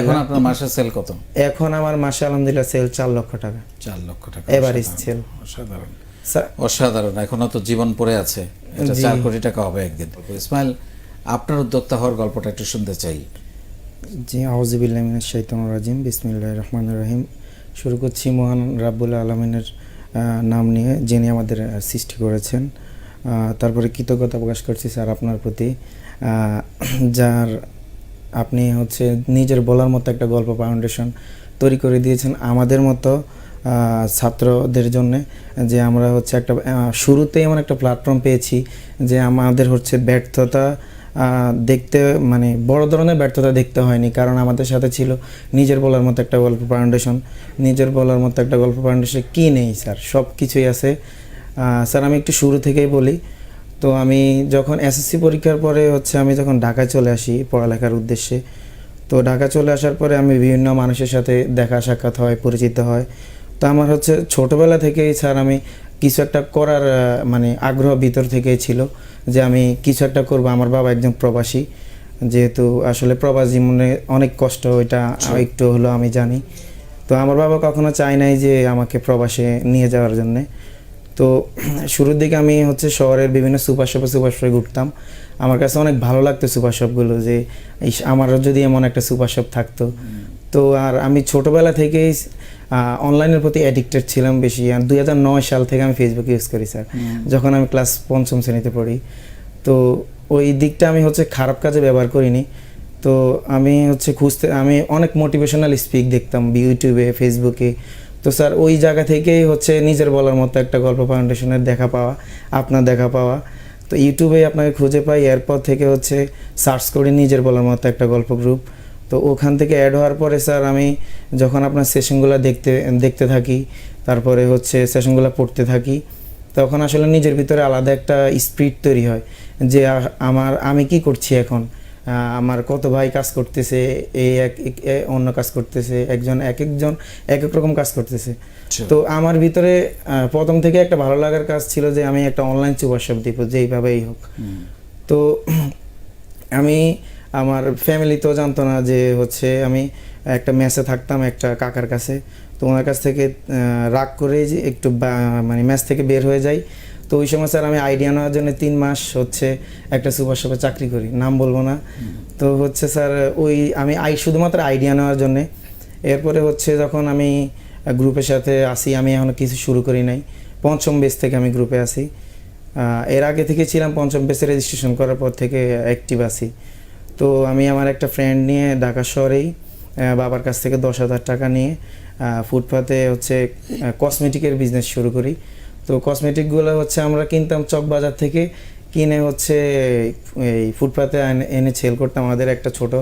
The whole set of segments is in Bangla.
এখন আপনার মাসের সেল কত? এখন আমার মাসে আলহামদুলিল্লাহ সেল 4 লক্ষ টাকা। 4 লক্ষ টাকা এভারেজ সেল। অসাধারণ অসাধারণ। এখনো তো জীবন পড়ে আছে, এটা 4 কোটি টাকা হবে একদিন। ইসমাইল, আপনার উদ্যোক্তা হওয়ার গল্পটা একটু শুনতে চাই। জি, আউযু বিল্লাহি মিনাশ শাইতানির রাজিম, বিসমিল্লাহির রহমানির রহিম। শুরু করছি মহান রাব্বুল আলামিনের নাম নিয়ে, যিনি আমাদের সৃষ্টি করেছেন। তারপরে কৃতজ্ঞতা প্রকাশ করছি স্যার আপনার প্রতি, যার আপনি হচ্ছে নিজের বলার মতো একটা গল্প ফাউন্ডেশন তৈরি করে দিয়েছেন আমাদের মতো ছাত্রদের জন্যে, যে আমরা হচ্ছে একটা শুরুতেই এমন একটা প্ল্যাটফর্ম পেয়েছি যে আমাদের হচ্ছে ব্যর্থতা দেখতে, মানে বড় ধরনের ব্যর্থতা দেখতে হয়নি, কারণ আমাদের সাথে ছিল নিজের বলার মতো একটা গল্প ফাউন্ডেশন। নিজের বলার মতো একটা গল্প ফাউন্ডেশন কী নেই স্যার, সব কিছুই আছে স্যার। আমি একটু শুরু থেকেই বলি। তো আমি যখন এসএসসি পরীক্ষার পরে হচ্ছে আমি যখন ঢাকায় চলে আসি পড়ালেখার উদ্দেশ্যে, তো ঢাকা চলে আসার পরে আমি বিভিন্ন মানুষের সাথে দেখা সাক্ষাৎ হয়, পরিচিত হয়। তো আমার হচ্ছে ছোটোবেলা থেকেই স্যার আমি কিছু একটা করার মানে আগ্রহ ভিতর থেকেই ছিল যে আমি কিছু একটা করব। আমার বাবা একজন প্রবাসী, যেহেতু আসলে প্রবাস জীবনে অনেক কষ্ট, ওইটা একটু হলো আমি জানি। তো আমার বাবা কখনো চায় নাই যে আমাকে প্রবাসে নিয়ে যাওয়ার জন্যে। তো শুরুর দিকে আমি হচ্ছে শহরের বিভিন্ন সুপার শপে ঘুরতাম। আমার কাছে অনেক ভালো লাগতো সুপার শপগুলো, যে আমারও যদি এমন একটা সুপার শপ থাকতো। তো আর আমি ছোটোবেলা থেকেই অনলাইনের প্রতি অ্যাডিক্টেড ছিলাম বেশি। আর 2009 সাল থেকে আমি ফেসবুক ইউজ করি স্যার, যখন আমি ক্লাস 5ম শ্রেণীতে পড়ি। তো ওই দিকটা আমি হচ্ছে খারাপ কাজে ব্যবহার করিনি। তো আমি হচ্ছে আমি অনেক মোটিভেশনাল স্পিক দেখতাম ইউটিউবে, ফেসবুকে। তো স্যার ওই জায়গা থেকেই হচ্ছে নিজের বলার মতো একটা গল্প ফাউন্ডেশনের দেখা পাওয়া, আপনার দেখা পাওয়া। তো ইউটিউবে আপনাকে খুঁজে পাই, এরপর থেকে হচ্ছে সার্চ করি নিজের বলার মতো একটা গল্প গ্রুপ। তো ওখান থেকে অ্যাড হওয়ার পরে স্যার আমি যখন আপনার সেশনগুলো দেখতে থাকি, তারপরে হচ্ছে সেশনগুলো পড়তে থাকি, তখন আসলে নিজের ভিতরে আলাদা একটা স্পিরিট তৈরি হয় যে আমি কি করছি এখন, আমার কত ভাই কাজ করতেছে, অন্য কাজ করতেছে, একজন এক এক রকম কাজ করতেছে। তো আমার ভিতরে প্রথম থেকে একটা ভালো লাগার কাজ ছিল যে আমি একটা অনলাইন সুপার শপ দিব, যেইভাবেই হোক। তো আমি, আমার ফ্যামিলি তো জানতো না যে হচ্ছে আমি একটা মেসে থাকতাম একটা কাকার কাছে। তো ওনার কাছ থেকে রাগ করে যে একটু মানে মেস থেকে বের হয়ে যাই। তো ওই সময় স্যার আমি আইডিয়া নেওয়ার জন্য 3 মাস হচ্ছে একটা সুপার শপে চাকরি করি, নাম বলবো না। তো হচ্ছে স্যার ওই আমি শুধুমাত্র আইডিয়া নেওয়ার জন্যে। এরপরে হচ্ছে যখন আমি গ্রুপের সাথে আসি, আমি এখনও কিছু শুরু করি নাই, 5ম বেস থেকে আমি গ্রুপে আসি। এর আগে থেকে ছিলাম 5ম বেসে, রেজিস্ট্রেশন করার পর থেকে অ্যাক্টিভ আছি। তো আমি আমার একটা ফ্রেন্ড নিয়ে ঢাকা শহরেই বাবার কাছ থেকে 10,000 টাকা নিয়ে ফুটপাতে হচ্ছে কসমেটিকের বিজনেস শুরু করি। তো কসমেটিকগুলো হচ্ছে আমরা কিনতাম চক বাজার থেকে, কিনে হচ্ছে এই ফুটপাতে এনে সেল করতাম। আমাদের একটা ছোট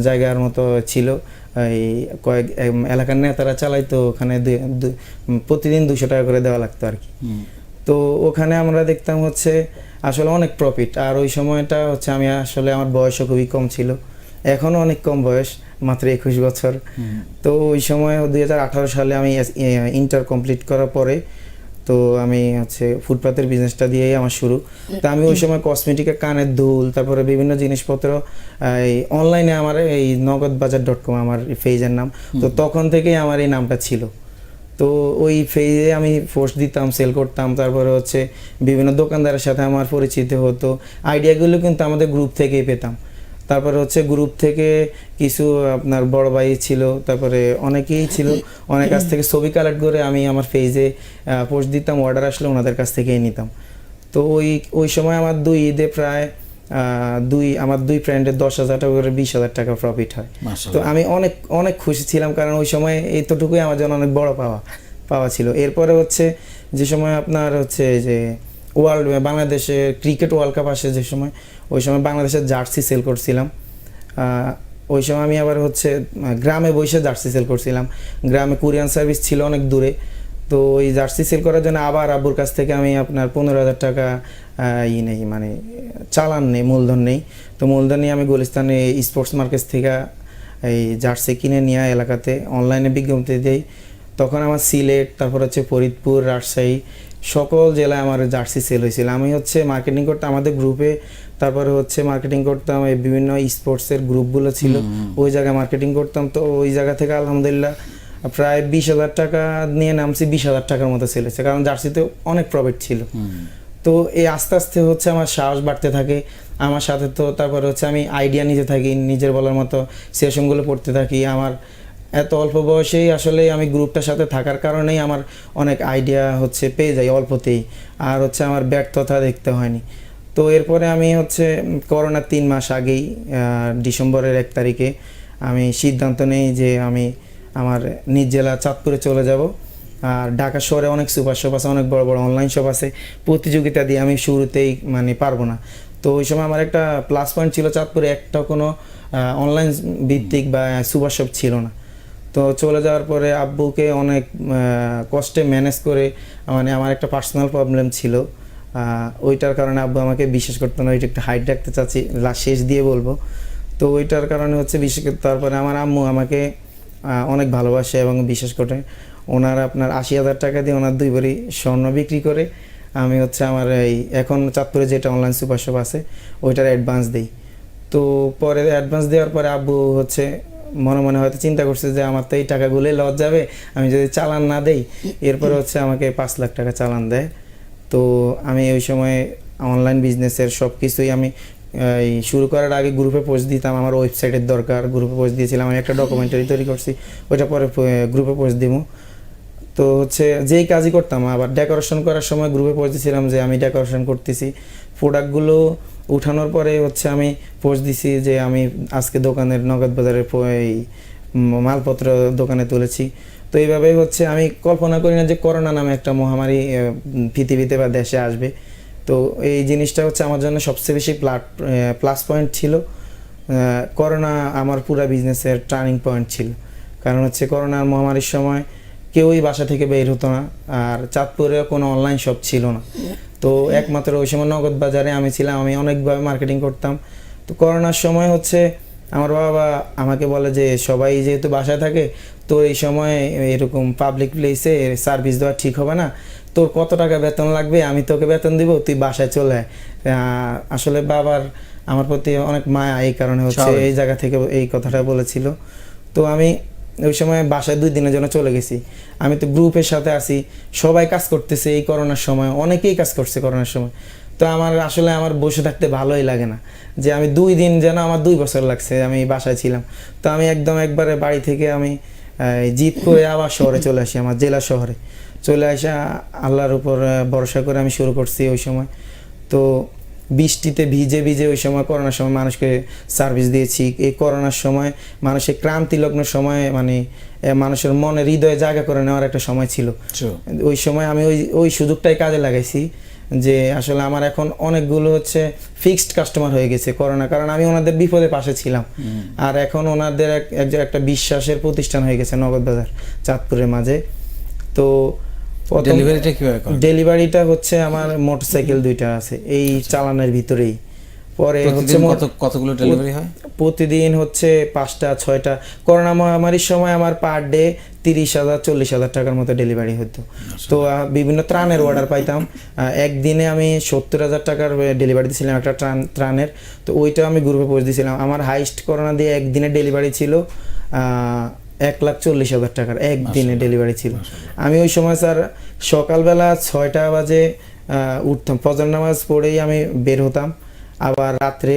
জায়গার মতো ছিল, এই কয়েক এলাকার নেতারা চালাইতো, ওখানে প্রতিদিন 200 টাকা করে দেওয়া লাগতো আর কি। তো ওখানে আমরা দেখতাম হচ্ছে আসলে অনেক প্রফিট। আর ওই সময়টা হচ্ছে আমি আসলে আমার বয়সও খুবই কম ছিল, এখনও অনেক কম বয়স, মাত্র 21 বছর। তো ওই সময় 2018 সালে আমি ইন্টার কমপ্লিট করার পরে তো আমি হচ্ছে ফুটপাতের বিজনেসটা দিয়েই আমার শুরু। তো আমি ওই সময় কসমেটিকের কানের দুল, তারপরে বিভিন্ন জিনিসপত্র এই অনলাইনে, আমার এই নগদবাজার.com আমার পেজের নাম। তো তখন থেকেই আমার এই নামটা ছিল। তো ওই পেজে আমি পোস্ট দিতাম, সেল করতাম। তারপরে হচ্ছে বিভিন্ন দোকানদারের সাথে আমার পরিচিত হতো। আইডিয়াগুলো কিন্তু আমাদের গ্রুপ থেকেই পেতাম। তারপরে হচ্ছে গ্রুপ থেকে কিছু আপনার বড় ভাই ছিল, তারপরে অনেকেই ছিল, অনেক কাছ থেকে ছবি কালেক্ট করে আমি আমার পেজে পোস্ট দিতাম, অর্ডার আসলে ওনাদের কাছ থেকেই নিতাম। তো ওই সময় আমার 2 ঈদে প্রায় আমার দুই ফ্রেন্ডের 10,000 টাকা করে 20,000 টাকা প্রফিট হয়। তো আমি অনেক অনেক খুশি ছিলাম, কারণ ওই সময় এতটুকুই আমার জন্য অনেক বড় পাওয়া ছিল। এরপরে হচ্ছে যে সময় আপনার হচ্ছে যে বাংলাদেশে ক্রিকেট ওয়ার্ল্ড কাপ আসে যে সময়, ওই সময় বাংলাদেশের জার্সি সেল করছিলাম। ওই সময় আমি আবার হচ্ছে গ্রামে বসে জার্সি সেল করছিলাম। গ্রামে কুরিয়ান সার্ভিস ছিল অনেক দূরে। তো ওই জার্সি সেল করার জন্য আবার আব্বুর কাছ থেকে আমি আপনার 15,000 টাকা নেই, মানে চালান নেই, মূলধন নেই। তো মূলধন নিয়ে আমি গুলিস্তানে স্পোর্টস মার্কেট থেকে এই জার্সি কিনে নিয়ে এলাকাতে অনলাইনে বিজ্ঞপ্তি দিই। তখন আমার সিলেট, তারপর হচ্ছে ফরিদপুর, রাজশাহী, সকল জেলায় আমার জার্সি সেল হয়েছিল। আমি হচ্ছে মার্কেটিং করতে আমাদের গ্রুপে তারপরে হচ্ছে মার্কেটিং করতাম, এই বিভিন্ন স্পোর্টসের গ্রুপগুলো ছিল ওই জায়গায় মার্কেটিং করতাম। তো ওই জায়গা থেকে আলহামদুলিল্লাহ প্রায় 20,000 টাকা নিয়ে নামছি, 20,000 টাকার মতো ছেলেছে, কারণ জার্সিতে অনেক প্রফিট ছিল। তো এই আস্তে আস্তে হচ্ছে আমার সাহস বাড়তে থাকে আমার সাথে। তো তারপরে হচ্ছে আমি আইডিয়া নিতে থাকি, নিজের বলার মতো সেশনগুলো পড়তে থাকি। আমার এত অল্প বয়সেই আসলে আমি গ্রুপটার সাথে থাকার কারণেই আমার অনেক আইডিয়া হচ্ছে পেয়ে যাই অল্পতেই, আর হচ্ছে আমার ব্যর্থতা দেখতে হয়নি। তো এরপরে আমি হচ্ছে করোনার 3 মাস আগেই ডিসেম্বরের 1 তারিখে আমি সিদ্ধান্ত নেই যে আমি আমার নিজ জেলা চাঁদপুরে চলে যাব। আর ঢাকা শহরে অনেক সুপার শপ আছে, অনেক বড় বড় অনলাইন শপ আছে, প্রতিযোগিতা দিয়ে আমি শুরুতেই মানে পারবো না। তো ওই সময় আমার একটা প্লাস পয়েন্ট ছিল, চাঁদপুরে একটা কোনো অনলাইন ভিত্তিক বা সুপার শপ ছিল না। তো চলে যাওয়ার পরে আব্বুকে অনেক কষ্টে ম্যানেজ করে, মানে আমার একটা পার্সোনাল প্রবলেম ছিল, ওইটার কারণে আব্বু আমাকে বিশ্বাস করতো না, ওইটা একটু হাইট রাখতে চাচ্ছি, শেষ দিয়ে বলবো। তো ওইটার কারণে হচ্ছে বিশেষ করে তারপরে আমার আম্মু আমাকে অনেক ভালোবাসে এবং বিশ্বাস করে। ওনার আপনার 80,000 টাকা দিয়ে ওনার 2 ভরি স্বর্ণ বিক্রি করে আমি হচ্ছে আমার এই এখন চাঁদপুরে যেটা অনলাইন সুপার শপ আছে ওইটার অ্যাডভান্স দিই। তো পরে অ্যাডভান্স দেওয়ার পরে আব্বু হচ্ছে মনে মনে হয়তো চিন্তা করছে যে আমার তো এই টাকাগুলোই লস যাবে, আমি যদি চালান না দেই। এরপরে হচ্ছে আমাকে 5 লাখ টাকা চালান দেয়। তো আমি ওই সময় অনলাইন বিজনেসের সব কিছুই আমি এই শুরু করার আগে গ্রুপে পোস্ট দিতাম, আমার ওয়েবসাইটের দরকার, গ্রুপে পোস্ট দিয়েছিলাম। আমি একটা ডকুমেন্টারি তৈরি করছি, ওইটা পরে গ্রুপে পোস্ট দিব। তো হচ্ছে যেই কাজই করতাম, আবার ডেকোরেশন করার সময় গ্রুপে পোস্ট দিয়েছিলাম যে আমি ডেকোরেশন করতেছি। প্রোডাক্টগুলো উঠানোর পরে হচ্ছে আমি পোস্ট দিছি যে আমি আজকে দোকানের নগদ বাজারের এই মালপত্র দোকানে তুলেছি। তো এইভাবেই হচ্ছে আমি কল্পনা করি না যে করোনা নামে একটা মহামারী পৃথিবীতে বা দেশে আসবে। তো এই জিনিসটা হচ্ছে আমার জন্য সবচেয়ে বেশি প্লাস পয়েন্ট ছিল। করোনা আমার পুরা বিজনেসের টার্নিং পয়েন্ট ছিল, কারণ হচ্ছে করোনার মহামারীর সময় কেউই বাসা থেকে বের হতো না, আর চাঁদপুরে কোনো অনলাইন শপ ছিল না। তো একমাত্র ওই সময় নগদ বাজারে আমি ছিলাম, আমি অনেকভাবে মার্কেটিং করতাম। তো করোনার সময় হচ্ছে আমার বাবা আমাকে বলে যে সবাই যেহেতু বাসায় থাকে, তো এই সময় এরকম পাবলিক প্লেসে সার্ভিস দেওয়া ঠিক হবে না, তোর কত টাকা বেতন লাগবে আমি তোকে বেতন দিব, তুই বাসায় চলে আয়। আসলে বাবার আমার প্রতি অনেক মায়া, এই কারণে হচ্ছে এই জায়গা থেকে এই কথাটা বলেছিল। তো আমি ওই সময় বাসায় 2 দিনের জন্য চলে গেছি। আমি তো গ্রুপের সাথে আছি, সবাই কাজ করতেছে এই করোনার সময়, অনেকেই কাজ করছে করোনার সময়। তো আমার আসলে আমার বসে থাকতে ভালোই লাগে না, যে আমি 2 দিন যেন আমার 2 বছর লাগছে আমি বাসায় ছিলাম। তো আমি একদম একবারে বাড়ি থেকে আমি জিদ করে আবার শহরে চলে আসি, আমার জেলা শহরে চলে আসা আল্লাহর উপর ভরসা করে আমি শুরু করছি ওই সময়। তো বৃষ্টিতে ভিজে ভিজে ওই সময় করোনার সময় মানুষকে সার্ভিস দিয়েছি। এই করোনার সময় মানুষের ক্রান্তিলগ্ন সময়, মানে মানুষের মনে হৃদয়ে জায়গা করে নেওয়ার একটা সময় ছিল। ওই সময় আমি ওই সুযোগটাই কাজে লাগাইছি, যে আসলে আমার এখন অনেকগুলো হচ্ছে ফিক্সড কাস্টমার হয়ে গেছে করোনা, কারণ আমি ওনাদের বিপদে পাশে ছিলাম। আর এখন ওনাদের একটা বিশ্বাসের প্রতিষ্ঠান হয়ে গেছে নগদ বাজার চাঁদপুরের মাঝে। তো ডেলিভারিটা কিভাবে করেন? ডেলিভারিটা হচ্ছে আমার মোটরসাইকেল 2টা আছে এই চালানের ভিতরেই। পরে হচ্ছে কতগুলো ডেলিভারি হয়? প্রতিদিন হচ্ছে 5টা 6টা। করোনা মহামারীর সময় আমার পার ডে 30,000 40,000 টাকার মতো ডেলিভারি হতো। তো বিভিন্ন ত্রাণের অর্ডার পাইতাম। একদিনে আমি 70,000 টাকার ডেলিভারি দিয়েছিলাম একটা ত্রাণের। তো ওইটা আমি গ্রুপে পোস্ট দিয়েছিলাম। আমার হাইস্ট করোনা দিয়ে একদিনে ডেলিভারি ছিল 1,40,000 টাকার একদিনে ডেলিভারি ছিল। আমি ওই সময় স্যার সকালবেলা 6টা বাজে উঠতাম, ফজর নামাজ পড়েই আমি বের হতাম, আবার রাত্রে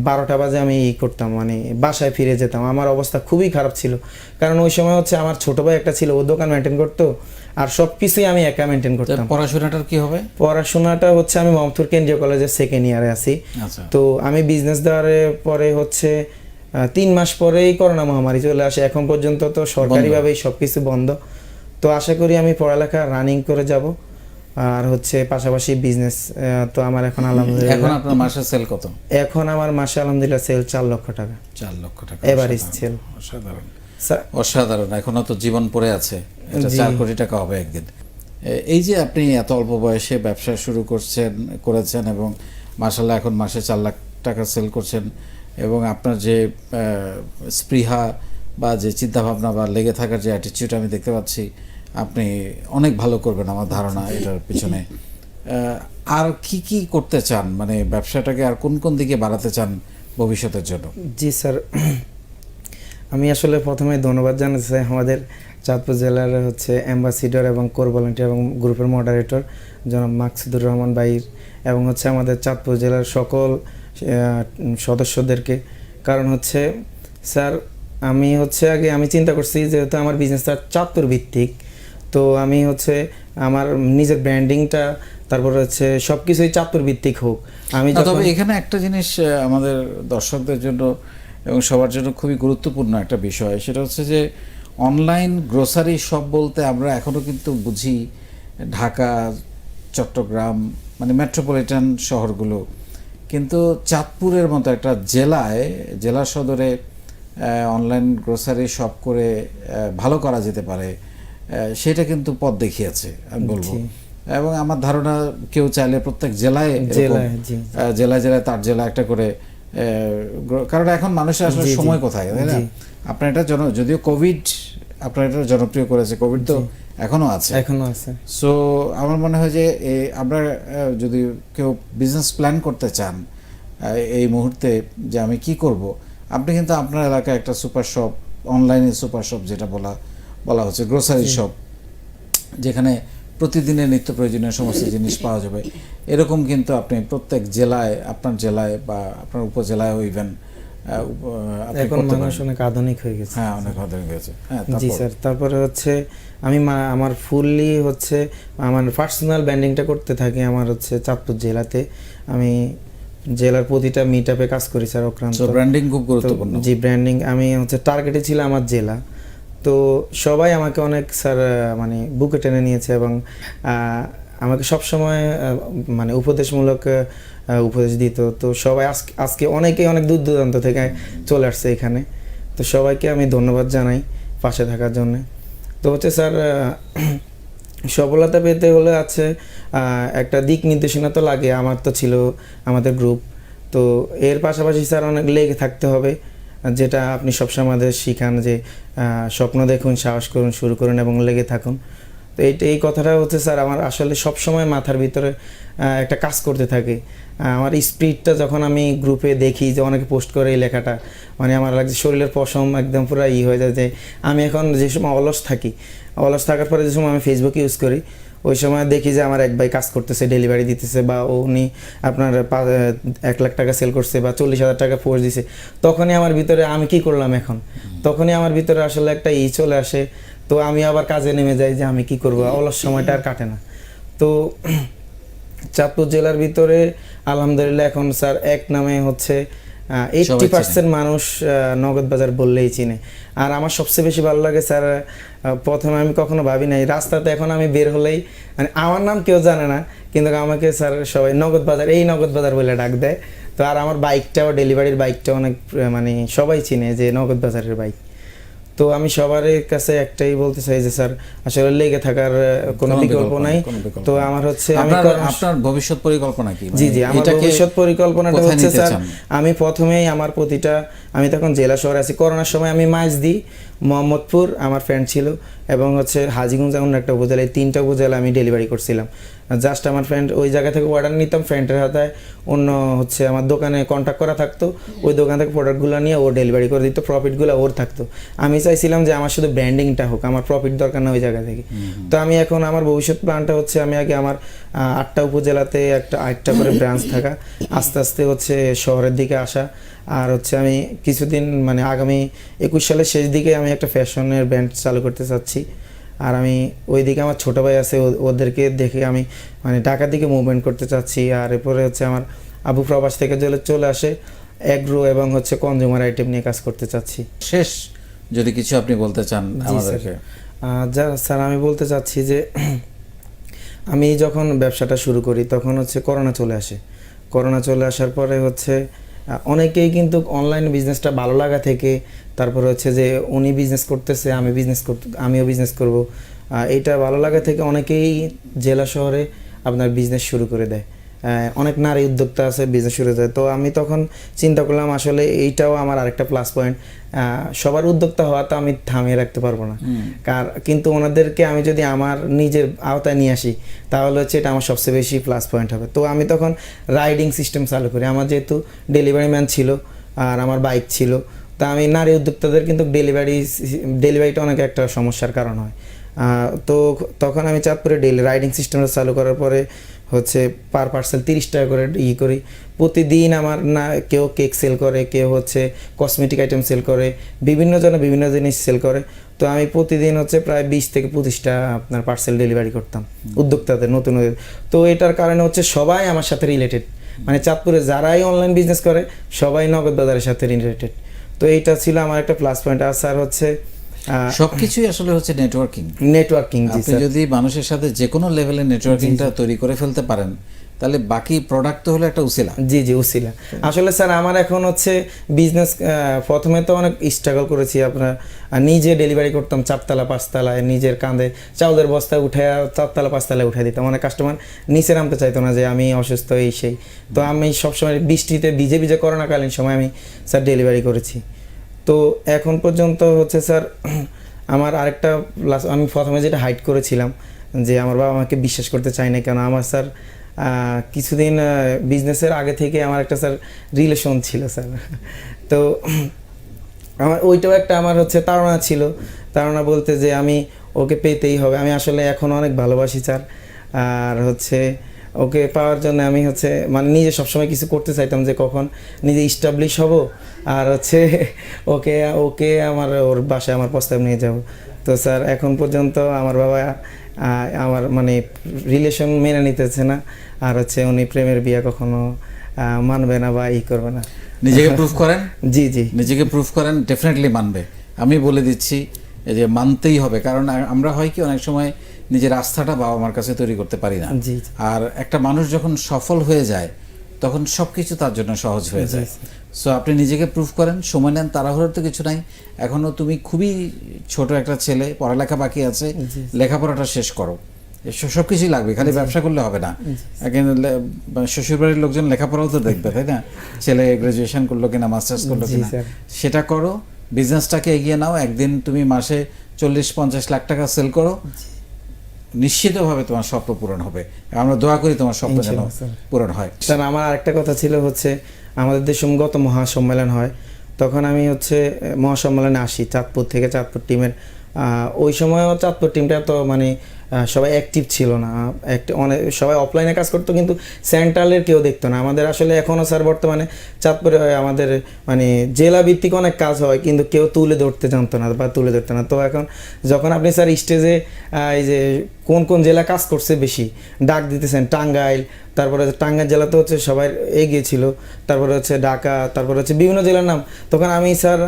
12টা বাজে আমি করতাম, মানে বাসায় ফিরে যেতাম। আমার অবস্থা খুবই খারাপ ছিল, কারণ ওই সময় হচ্ছে আমার ছোট ভাই একটা ছিল, ও দোকান মেনটেন করতো, আর সব কিছুই আমি একা মেনটেন করতাম। পড়াশোনাটার কি হবে? পড়াশোনাটা হচ্ছে আমি মোহাম্মদপুর কেন্দ্রীয় কলেজের 2nd ইয়ারে আছি। তো আমি বিজনেস দেওয়ার পরে হচ্ছে 3 মাস পরেই করোনা মহামারী চলে আসে। এখন পর্যন্ত তো সরকারিভাবেই সবকিছু বন্ধ। তো আশা করি আমি পড়ালেখা রানিং করে যাব, আর হচ্ছে পাশাপাশি বিজনেস। তো আমার এখন আলহামদুলিল্লাহ। এখন আপনার মাসে সেল কত? এখন আমার মাসে আলহামদুলিল্লাহ সেল 4 লক্ষ টাকা। 4 লক্ষ টাকা এভারেজ সেল। অসাধারণ, অসাধারণ। এখনো তো জীবন পড়ে আছে, এটা 4 কোটি টাকা হবে একদিন। এই যে আপনি এত অল্প বয়সে ব্যবসা শুরু করেছেন এবং মাশাআল্লাহ এখন মাসে 4 লাখ টাকা সেল করছেন, এবং আপনার যে স্পৃহা বা যে চিন্তাভাবনা বা লেগে থাকার যে অ্যাটিটিউড আমি দেখতে পাচ্ছি, আপনি অনেক ভালো করবেন আমার ধারণা এটার পিছনে। আর কি কি করতে চান, মানে ব্যবসাটাকে আর কোন কোন দিকে বাড়াতে চান ভবিষ্যতের জন্য? জি স্যার, আমি আসলে প্রথমে ধন্যবাদ জানাতে চাই আমাদের চাঁদপুর জেলার হচ্ছে অ্যাম্বাসিডর এবং কোর ভলান্টিয়ার এবং গ্রুপের মডারেটর জনাব মাকসুদুর রহমান ভাইয়ের, এবং হচ্ছে আমাদের চাঁদপুর জেলার সকল সদস্যদেরকে। কারণ হচ্ছে স্যার, আমি চিন্তা করছি যেহেতু আমার বিজনেসটা চাঁদপুর ভিত্তিক, তো আমি হচ্ছে আমার নিজের ব্র্যান্ডিংটা, তারপরে হচ্ছে সব কিছুই চাঁদপুর ভিত্তিক হোক। আমি তবে এখানে একটা জিনিস আমাদের দর্শকদের জন্য এবং সবার জন্য খুবই গুরুত্বপূর্ণ একটা বিষয়, সেটা হচ্ছে যে অনলাইন গ্রোসারি শপ বলতে আমরা এখনও কিন্তু বুঝি ঢাকা, চট্টগ্রাম, মানে মেট্রোপলিটন শহরগুলো, কিন্তু চাঁদপুরের মতো একটা জেলা সদরে অনলাইন গ্রোসারি শপ করে ভালো করা যেতে পারে, সেটা কিন্তু পথ দেখিয়েছে আমি বলবো। এবং আমার ধারণা কেউ চাইলে প্রত্যেক জেলায় জেলায় তার জেলা একটা করে, কারণ এখন মানুষের আসলে সময় কোথায়, তাই না? আপনার এটা যদিও কোভিড আপনার এটা জনপ্রিয় করেছে, কোভিড তো এখনো আছে। সো আমার মনে হয় যে আমরা যদি কেউ বিজনেস প্ল্যান করতে চান এই মুহূর্তে যে আমি কি করব, আপনি কিন্তু আপনার এলাকায় একটা সুপার শপ, অনলাইনে সুপার শপ যেটা বলা হচ্ছে, গ্রোসারি শপ, যেখানে প্রতিদিনের নিত্য প্রয়োজনীয় সমস্ত জিনিস পাওয়া যাবে, এরকম কিন্তু আপনি প্রত্যেক জেলায়, আপনার জেলায় বা আপনার উপজেলায়ও ইভেন এখন মানুষ অনেক আধুনিক হয়ে গেছে। হ্যাঁ, অনেক আধুনিক হয়েছে। হ্যাঁ, জি স্যার। তারপরে হচ্ছে আমি আমার ফুললি হচ্ছে আমার পার্সোনাল ব্র্যান্ডিংটা করতে থাকি আমার হচ্ছে চাঁদপুর জেলাতে। আমি জেলার প্রতিটা মিট আপে কাজ করি স্যার। ব্র্যান্ডিং খুব গুরুত্বপূর্ণ। জি, ব্র্যান্ডিং আমি হচ্ছে টার্গেটে ছিল আমার জেলা, তো সবাই আমাকে অনেক স্যার মানে বুকে টেনে নিয়েছে এবং আমাকে সবসময় মানে উপদেশমূলক উপদেশ দিত। তো সবাই আজকে অনেকেই অনেক দূর দূরান্ত থেকে চলে আসছে এখানে, তো সবাইকে আমি ধন্যবাদ জানাই পাশে থাকার জন্য। তো হচ্ছে স্যার, সফলতা পেতে হলে আছে একটা দিক নির্দেশনা তো লাগে, আমার তো ছিল আমাদের গ্রুপ, তো এর পাশাপাশি স্যার অনেক লেগে থাকতে হবে, যেটা আপনি সবসময় আমাদের শিখান যে স্বপ্ন দেখুন, সাহস করুন, শুরু করুন এবং লেগে থাকুন। তো এই কথাটা হচ্ছে স্যার আমার আসলে সবসময় মাথার ভিতরে একটা কাজ করতে থাকে। আমার স্পিরিটটা যখন আমি গ্রুপে দেখি যে অনেকে পোস্ট করে এই লেখাটা, মানে আমার লাগছে শরীরের পশম একদম পুরো হয়ে যায়। যে আমি এখন যে সময় অলস থাকার পরে যে সময় আমি ফেসবুক ইউজ করি, ওই সময় দেখি যে আমার এক ভাই কাজ করতেছে, ডেলিভারি দিতেছে, বা উনি আপনার 1 লাখ টাকা সেল করছে বা 40,000 টাকা পোস্ট দিছে, তখনই আমার ভিতরে আমি কি করলাম এখন, তখনই আমার ভিতরে আসলে একটা চলে আসে। তো আমি আবার কাজে নেমে যাই যে আমি কি করবো, অলস সময়টা আর কাটে না। তো চাঁদপুর জেলার ভিতরে আলহামদুলিল্লাহ এখন স্যার এক নামে হচ্ছে 80% মানুষ নগদ বাজার বললেই চিনে। আর আমার সবচেয়ে বেশি ভালো লাগে স্যার, প্রথমে আমি কখনো ভাবি নাই, রাস্তাতে এখন আমি বের হলেই মানে আমার নাম কেউ জানে না, কিন্তু আমাকে স্যার সবাই নগদ বাজার বলে ডাক দেয়। তো আর আমার বাইকটাও, ডেলিভারির বাইকটা অনেক মানে সবাই চিনে যে নগদ বাজারের বাইক। তো আমি সবার কাছে একটাই বলতে চাই যে স্যার আসলে লেগে থাকার কোনো বিকল্প নাই। তো আমার হচ্ছে আপনার ভবিষ্যৎ পরিকল্পনা কি? জি, আমার ভবিষ্যৎ পরিকল্পনাটা হচ্ছে স্যার, আমি প্রথমেই আমার আমি তখন জেলা শহরে আছি, করোনার সময় আমি মাইজদি, মোহাম্মদপুর আমার ফ্রেন্ড ছিল, এবং হচ্ছে হাজীগঞ্জ এমন একটা উপজেলা, এই 3টা উপজেলা আমি ডেলিভারি করছিলাম। জাস্ট আমার ফ্রেন্ড ওই জায়গা থেকে অর্ডার নিতাম, ফ্রেন্ডের হাতে অন্য হচ্ছে আমার দোকানে কন্ট্যাক্ট করা থাকতো, ওই দোকান থেকে প্রোডাক্টগুলো নিয়ে ও ডেলিভারি করে দিত, প্রফিটগুলো ওর থাকতো। আমি চাইছিলাম যে আমার শুধু ব্র্যান্ডিংটা হোক, আমার প্রফিট দরকার না ওই জায়গা থেকে। তো আমি এখন আমার ভবিষ্যৎ প্ল্যানটা হচ্ছে আমি আগে আমার 8টা উপজেলাতে একটা করে ব্রাঞ্চ থাকা, আস্তে আস্তে হচ্ছে শহরের দিকে আসা, আর হচ্ছে আমি কিছুদিন মানে আগামী 21 সালের শেষ দিকে আমি একটা ফ্যাশনের ব্র্যান্ড চালু করতে চাচ্ছি। আর আমি ওইদিকে আমার ছোটো ভাই আছে, ওদেরকে দেখে আমি মানে ঢাকার দিকে মুভমেন্ট করতে চাচ্ছি। আর এরপরে হচ্ছে আমার আবু প্রবাস থেকে চলে আসে এগ্রো এবং হচ্ছে কনজিউমার আইটেম নিয়ে কাজ করতে চাচ্ছি। শেষ যদি কিছু আপনি বলতে চান আমাদেরকে। স্যার আমি বলতে চাচ্ছি যে আমি যখন ব্যবসাটা শুরু করি তখন হচ্ছে করোনা চলে আসার পরে হচ্ছে অনেকেই কিন্তু অনলাইন বিজনেসটা ভালো লাগা থেকে, তারপর হচ্ছে যে উনি বিজনেস করতেছে আমিও বিজনেস করব, এইটা ভালো লাগা থেকে অনেকেই জেলা শহরে আপনার বিজনেস শুরু করে দেয়। অনেক নারী উদ্যোক্তা আছে বিজনেস শুরু করে। তো আমি তখন চিন্তা করলাম আসলে এইটাও আমার আরেকটা প্লাস পয়েন্ট, সবার উদ্যোক্তা হওয়া তো আমি থামিয়ে রাখতে পারবো না, কিন্তু ওনাদেরকে আমি যদি আমার নিজের আওতায় নিয়ে আসি তাহলে হচ্ছে এটা আমার সবচেয়ে বেশি প্লাস পয়েন্ট হবে। তো আমি তখন রাইডিং সিস্টেম চালু করি। আমার যেহেতু ডেলিভারি ম্যান ছিল আর আমার বাইক ছিল, তা আমি নারী উদ্যোক্তাদের কিন্তু ডেলিভারিটা অনেক একটা সমস্যার কারণ হয়। তো তখন আমি চাঁদপুরে রাইডিং সিস্টেমটা চালু করার পরে হচ্ছে পার পার্সেল 30 টাকা করে করি। প্রতিদিন আমার না কেউ কেক সেল করে, কেউ হচ্ছে কসমেটিক আইটেম সেল করে, বিভিন্ন জনে বিভিন্ন জিনিস সেল করে। তো আমি প্রতিদিন হচ্ছে প্রায় 20 থেকে 25টা আপনার পার্সেল ডেলিভারি করতাম উদ্যোক্তাদের, নতুন। তো এটার কারণে হচ্ছে সবাই আমার সাথে রিলেটেড, মানে চাঁদপুরে যারাই অনলাইন বিজনেস করে সবাই নগদ বাজারের সাথে রিলেটেড। তো এইটা ছিল আমার একটা প্লাস পয়েন্ট। আর স্যার হচ্ছে সবকিছুই আসলে হচ্ছে নেটওয়ার্কিং। জি আপনি যদি মানুষের সাথে যে কোনো লেভেলে নেটওয়ার্কিংটা তৈরি করে ফেলতে পারেন তাহলে বাকি প্রোডাক্ট তো হলো একটা উসিলা। জি উসিলা। আসলে স্যার আমার এখন হচ্ছে বিজনেস, প্রথমে তো অনেক স্ট্রাগল করেছি। আপনার নিজে ডেলিভারি করতাম 4তলা 5তলায়, নিজের কাঁধে চাউলের বস্তা উঠে 4তলা 5তলায় উঠে দিতাম। অনেক কাস্টমার নিচে নামতে চাইতো না যে আমি অসুস্থ এই সেই। তো আমি সবসময় বৃষ্টিতে ভিজে করোনাকালীন সময় আমি স্যার ডেলিভারি করেছি। তো এখন পর্যন্ত হচ্ছে স্যার আমার আরেকটা প্লাস, আমি প্রথমে যেটা হাইড করেছিলাম যে আমার বাবা আমাকে বিশ্বাস করতে চায় না, কেন আমার স্যার কিছুদিন বিজনেসের আগে থেকে আমার একটা স্যার রিলেশন ছিল স্যার। তো আমার ওইটাও একটা আমার হচ্ছে তাড়না বলতে যে আমি ওকে পেতেই হবে। আমি আসলে এখন অনেক ভালোবাসি স্যার। আর হচ্ছে ওকে পাওয়ার জন্য আমি হচ্ছে মানে নিজে সবসময় কিছু করতে চাইতাম যে কখন নিজে ইস্টাবলিশ হব, আর হচ্ছে ওকে ওর বাসায় আমার প্রস্তাব নিয়ে যাব। তো স্যার এখন পর্যন্ত আমার বাবা আমার মানে রিলেশন মেনে নিতেছে না, আর হচ্ছে উনি প্রেমের বিয়ে কখনো মানবে না বা করবে না। নিজেকে প্রুফ করেন। জি নিজেকে প্রুফ করেন, ডেফিনেটলি মানবে। আমি বলে দিচ্ছি যে মানতেই হবে, কারণ আমরা হয় কি অনেক সময় নিজের আস্থাটা বাবা মার কাছে তৈরি করতে পারি না। আর একটা মানুষ যখন সফল হয়ে যায় তখন সবকিছু তার জন্য সহজ হয়ে যায়। সো আপনি নিজেকে প্রুফ করেন, সময় নেন, তাড়াহুড়োর তো কিছু নাই। এখনো তুমি খুবই ছোট একটা ছেলে, পড়ালেখা বাকি আছে, লেখাপড়াটা শেষ করো। সবকিছুই লাগবে, খালি ব্যবসা করলে হবে না। শ্বশুরবাড়ির লোকজন লেখাপড়াও তো দেখবে, তাই না? ছেলে গ্রাজুয়েশন করলো কিনা, মাস্টার্স করলো কিনা, সেটা করো। বিজনেসটাকে এগিয়ে নাও। একদিন তুমি মাসে 40-50 লাখ টাকা সেল করো, নিশ্চিতভাবে তোমার স্বপ্ন পূরণ হবে। আমরা দোয়া করি তোমার স্বপ্ন যেন পূরণ হয়। স্যার আমার আরেকটা কথা ছিল হচ্ছে আমাদের দেশে গত মহাসম্মেলন হয়, তখন আমি হচ্ছে মহাসম্মেলনে আসি চাঁদপুর থেকে, চাঁদপুর টিমের। ওই সময়ও চাঁদপুর টিমটা তো মানে সবাই অ্যাক্টিভ ছিল না, অনেক সবাই অফলাইনে কাজ করতো, কিন্তু সেন্ট্রালের কেউ দেখতো না। আমাদের আসলে এখনও স্যার বর্তমানে চাঁদপুরে আমাদের মানে জেলা ভিত্তিক অনেক কাজ হয়, কিন্তু কেউ তুলে ধরতে জানতো না বা তুলে ধরতো না। তো এখন যখন আপনি স্যার স্টেজে এই যে কোন জেলা কাজ করছে বেশি ডাক দিতেছেন, টাঙ্গাইল, তারপরে টাঙ্গাইল জেলাতে হচ্ছে সবাই এগিয়ে ছিল, তারপরে হচ্ছে ঢাকা, তারপরে হচ্ছে বিভিন্ন জেলার নাম। তখন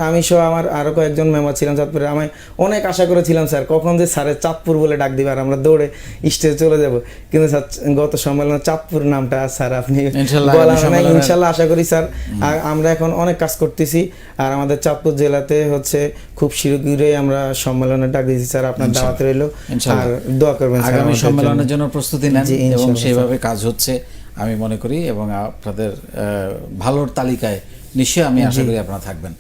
আমি সহ আমার আরও কয়েকজন মেম্বার ছিলাম চাঁদপুরে। আমি অনেক আশা করেছিলাম স্যার কখন যে স্যারের চাঁদপুর বলে ডাক দিবে আর আমরা দৌড়ে স্টেজে চলে যাব। কিন্তু স্যার গত সম্মেলনে চাঁদপুর নামটা স্যার আপনি ইনশাল্লাহ আশা করি স্যার। আমরা এখন অনেক কাজ করতেছি, আর আমাদের চাঁদপুর জেলাতে হচ্ছে খুব শীঘ্রই আমরা সম্মেলনের ডাক দিয়েছি স্যার। আপনার দাওয়াত রইল, আর দোয়া করবেন আগামী সম্মেলনের জন্য প্রস্তুতি নেন এবং সেইভাবে কাজ হচ্ছে আমি মনে করি, এবং আপনাদের ভালোর তালিকায় নিশ্চয়ই আমি আশা করি আপনারা থাকবেন।